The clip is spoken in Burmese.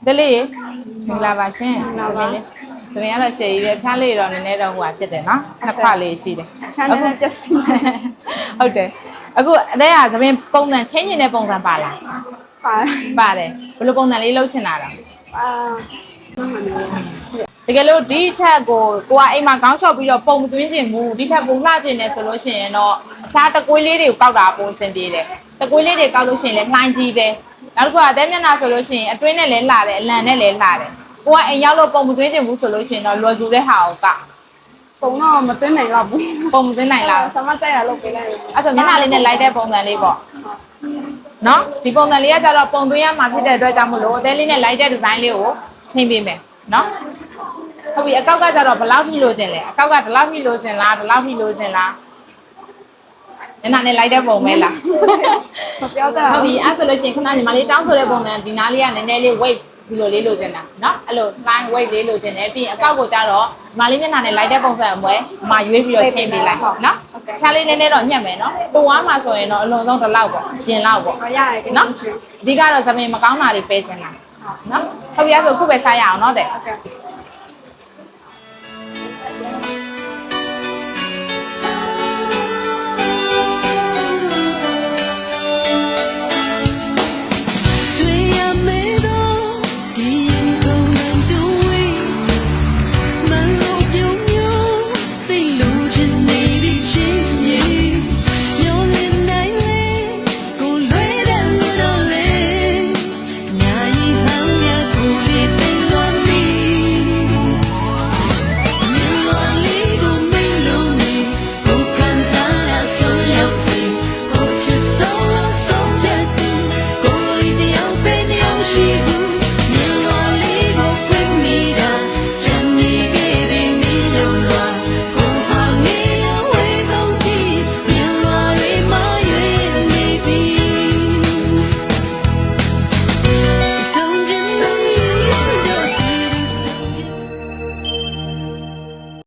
ဒါလေးမင်္ဂလာပါရှင်သမီးလေးသမီးကတော့ရှယ်ရွယ်ဖျားလေးတော့နည်းနည်းတော့ဟိုဟာဖြစ်တယ်နော်နှစ်ဖက်လေးရှိတယ် ချမ်းသာကျက်စီ ဟုတ်တယ်အခုအသေးကသမီးပုံစံချင်းကျင်တဲ့ပုံစံပါလား ပါတယ်ဘယ်လိုပုံစံလေးလုပ်ချင်တာတော့တကယ်လို့ဒီထက်ကိုကအိမ်မှာခေါင်းလျှော့ပြီးတော့ပုံမသွင်းချင်ဘူးဒီထက်ကိုလှချင်တယ်ဆိုလို့ရှိရင်တော့အခြားတကွေးလေးတွေကိုကောက်တာပုံအဆင်ပြေတယ်တကွေးလေးတွေကောက်လို့ရှိရင်လည်းလှိုင်းကြီးပဲနောက်တစ်ခုကအသေးမျက်နှာဆိုလို့ရှိရင်အတွင်းနဲ့လည်းလှတယ်အလံနဲ့လည်းလှတယ်ကိုကအိမ်ရောက်လို့ပုံမသွင်းချင်ဘူးဆိုလို့ရှိရင်တော့လွယ်ကူတဲ့ဟာကိုက ပုံတော့မသွင်းနိုင်တော့ဘူး ပုံမသွင်းနိုင်လား ဆမကြိုက်ရလုပ်ပေးလိုက်တယ် အဲ့တော့မျက်နှာလေးနဲ့လိုက်တဲ့ပုံစံလေးပေါ့နော်ဒီပုံစံလေးကကြတော့ပုံသွင်းရမှာဖြစ်တဲ့အတွက်ကြောင့်မလို့အသေးလေးနဲ့လိုက်တဲ့ဒီဇိုင်းလေးကိုချိန်ပေးမယ်နော်ဟုတ်ပြီအကောက်ကကြတော့ဘယ်လောက်ထိလိုချင်လဲအကောက်ကဒီလောက်ထိလိုချင်လားဒီလောက်ထိလိုချင်လားညနာနဲ့လိုက်တဲ့ပုံပဲလား မပြောတတ် ဟုတ်ပြီအဲ့ဆိုလို့ရှိရင်ခဏညီမလေးတောင်းဆိုတဲ့ပုံစံဒီနားလေးကနည်းနည်းလေး weight ဒီလိုလေးလိုချင်တာနော်အဲ့လို line weight လေးလိုချင်တယ်ပြီးရင်အကောက်ကိုကြတော့ညီမလေးမျက်နှာနဲ့လိုက်တဲ့ပုံစံအမွဲမရွေးပြီးတော့ချိန်ပေးလိုက်နော်ဖြားလေးနည်းနည်းတော့ညက်မယ်နော်ပုံဝါမှာဆိုရင်တော့အလွန်ဆုံးတစ်လောက်ပေါ့ရှင်လောက်ပေါ့ မရရနော် အဓိကတော့သမင်မကောင်းတာတွေပေးချင်တာနော်ဟုတ်ပြီအဲ့ဆိုခုပဲစားရအောင်နော်တဲ့